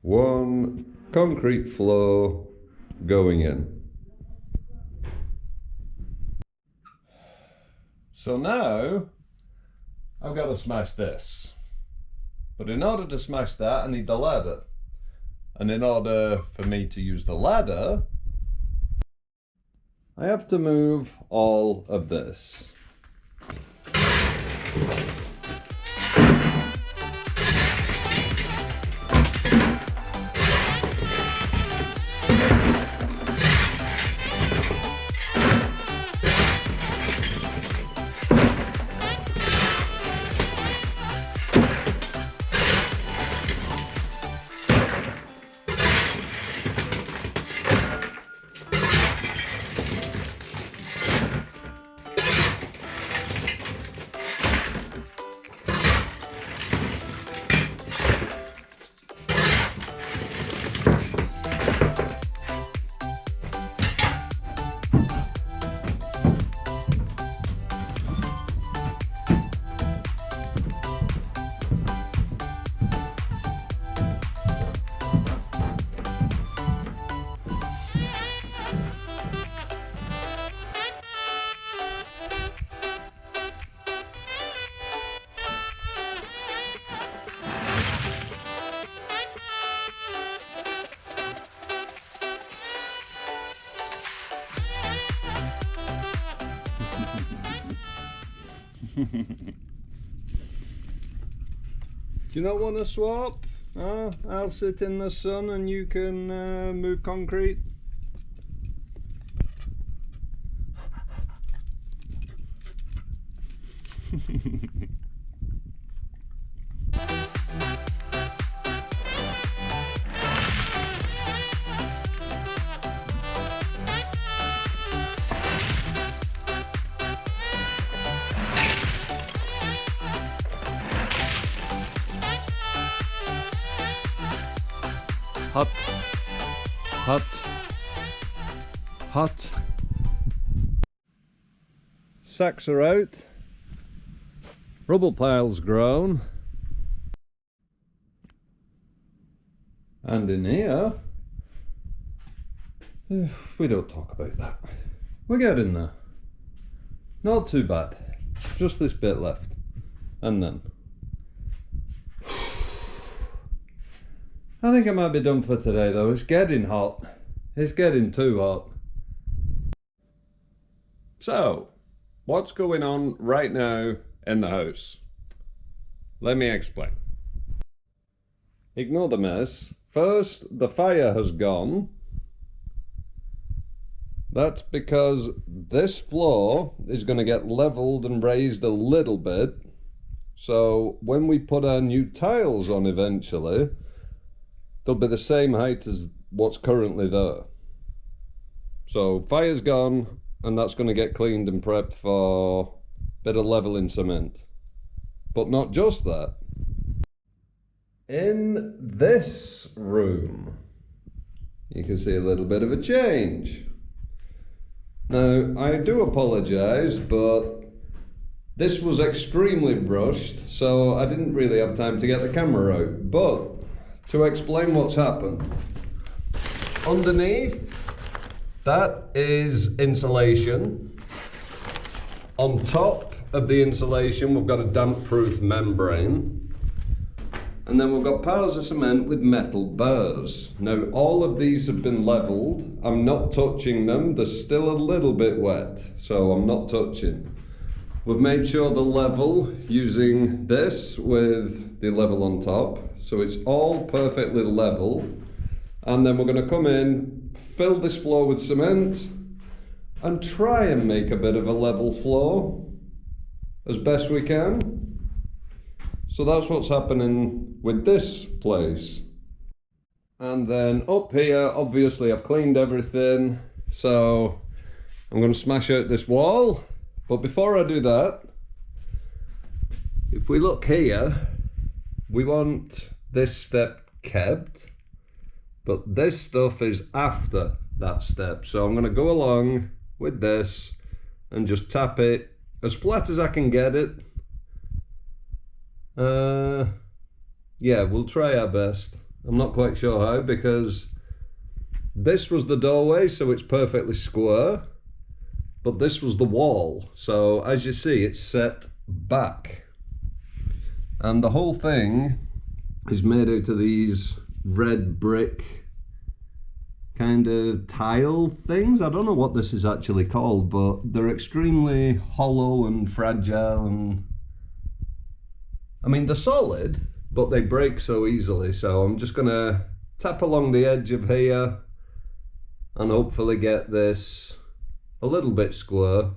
One concrete floor going in. So now I've got to smash this. But in order to smash that, I need the ladder. And in order for me to use the ladder, I have to move all of this. Do you not want to swap? I'll sit in the sun and you can move concrete. Hot, hot, hot. Sacks are out, rubble piles grown, and in here, we don't talk about that. We're getting there. Not too bad, just this bit left, and then. I think I might be done for today though. It's getting hot. It's getting too hot. So, what's going on right now in the house? Let me explain. Ignore the mess. First, the fire has gone. That's because this floor is going to get leveled and raised a little bit. So when we put our new tiles on eventually, they'll be the same height as what's currently there. So fire's gone, and that's going to get cleaned and prepped for a bit of leveling cement. But not just that. In this room, you can see a little bit of a change. Now, I do apologise, but this was extremely rushed, so I didn't really have time to get the camera out. But to explain what's happened, underneath, that is insulation. On top of the insulation, we've got a damp-proof membrane. And then we've got piles of cement with metal bars. Now, all of these have been levelled. I'm not touching them. They're still a little bit wet, so I'm not touching. We've made sure they're level using this with the level on top. So it's all perfectly level. And then we're going to come in, fill this floor with cement, and try and make a bit of a level floor as best we can. So that's what's happening with this place. And then up here, obviously I've cleaned everything, so I'm going to smash out this wall. But before I do that, if we look here, we want this step kept, but this stuff is after that step. So I'm going to go along with this and just tap it as flat as I can get it. yeah, we'll try our best. I'm not quite sure how, because this was the doorway, so it's perfectly square, but this was the wall, so as you see, it's set back. And the whole thing is made out of these red brick kind of tile things. I don't know what this is actually called, but they're extremely hollow and fragile, and I mean, they're solid, but they break so easily. So I'm just gonna tap along the edge of here and hopefully get this a little bit square.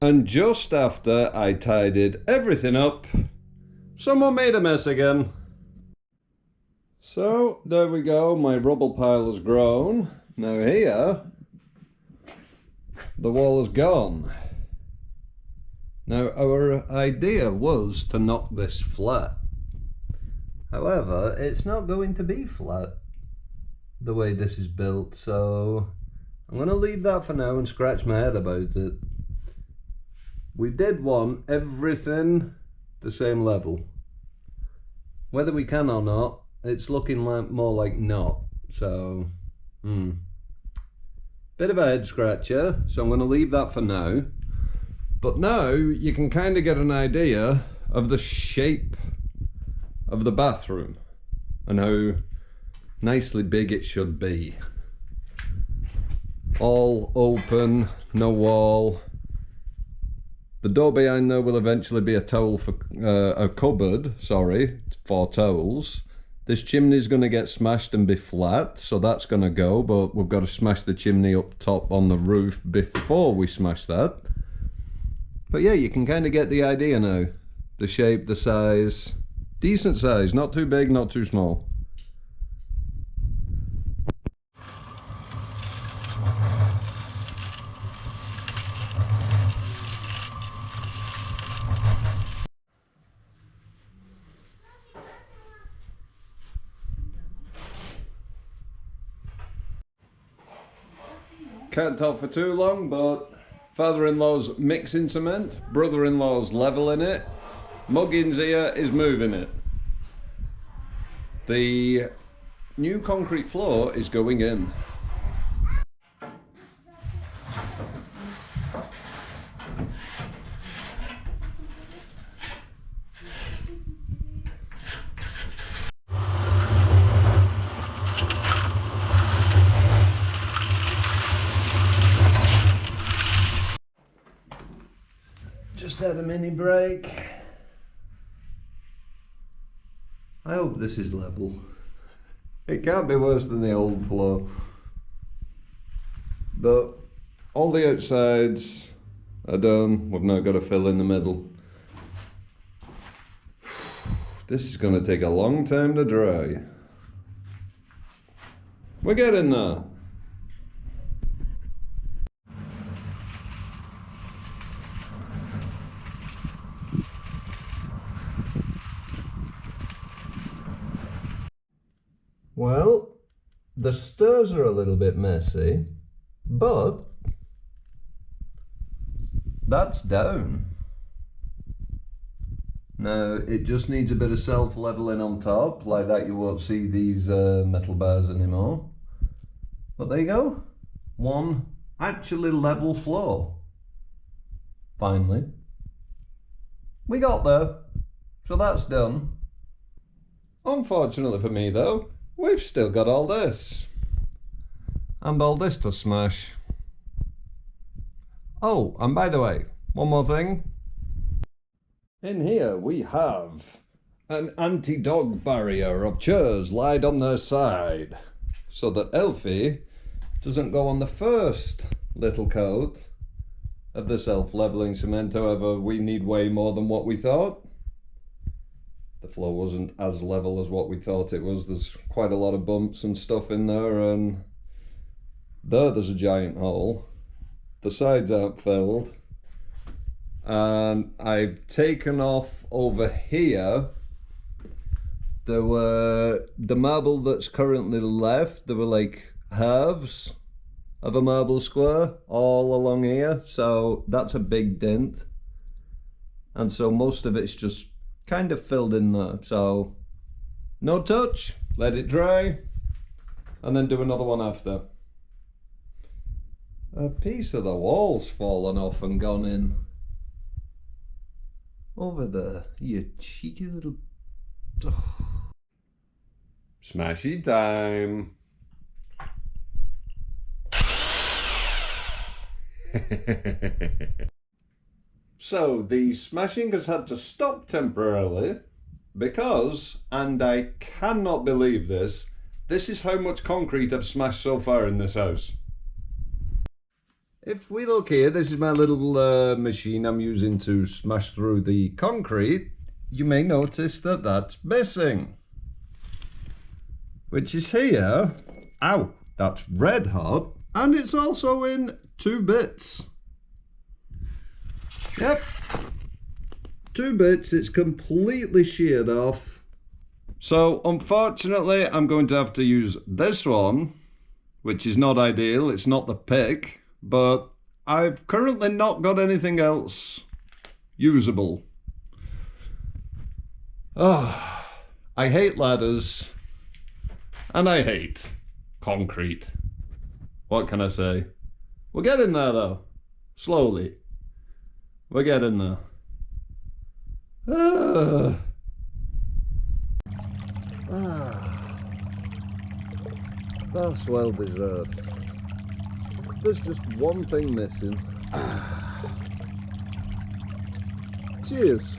And just after I tidied everything up, someone made a mess again. So there we go, my rubble pile has grown. Now here, the wall is gone. Now our idea was to knock this flat. However, it's not going to be flat the way this is built, so I'm going to leave that for now and scratch my head about it. We did want everything the same level. Whether we can or not, it's looking like more like not. So, bit of a head scratcher. So I'm going to leave that for now. But now you can kind of get an idea of the shape of the bathroom and how nicely big it should be. All open, no wall. The door behind there will eventually be a cupboard, for towels. This chimney is going to get smashed and be flat, so that's going to go, but we've got to smash the chimney up top on the roof before we smash that. But yeah, you can kind of get the idea now. The shape, the size, decent size, not too big, not too small. Can't talk for too long, but father-in-law's mixing cement, brother-in-law's leveling it, Muggins here is moving it. The new concrete floor is going in. Just had a mini break. I hope this is level. It can't be worse than the old floor. But all the outsides are done. We've now got to fill in the middle. This is going to take a long time to dry. We're getting there. Well, the stairs are a little bit messy, but that's down. Now, it just needs a bit of self-leveling on top, like that you won't see these metal bars anymore. But there you go, one actually level floor. Finally. We got there, so that's done. Unfortunately for me though, we've still got all this. And all this to smash. Oh, and by the way, one more thing. In here we have an anti-dog barrier of chairs laid on their side, so that Elfie doesn't go on the first little coat of the self-leveling cement. However, we need way more than what we thought. The floor wasn't as level as what we thought it was. There's quite a lot of bumps and stuff in there, and there's a giant hole. The sides aren't filled. And I've taken off over here. There were the marble that's currently left. There were like halves of a marble square all along here. So that's a big dent. And so most of it's just kind of filled in there. So no touch, let it dry, and then do another one after. A piece of the wall's fallen off and gone in. Over there, you cheeky little... Ugh. Smashy time. So the smashing has had to stop temporarily because, and I cannot believe this, this is how much concrete I've smashed so far in this house. If we look here, this is my little machine I'm using to smash through the concrete. You may notice that that's missing, which is here. Ow, that's red hot, and it's also in 2 bits. Yep, 2 bits, it's completely sheared off. So unfortunately, I'm going to have to use this one, which is not ideal. It's not the pick. But I've currently not got anything else usable. Oh, I hate ladders, and I hate concrete. What can I say? We're getting there though, slowly. We're getting there. That's well deserved. There's just one thing missing. Cheers.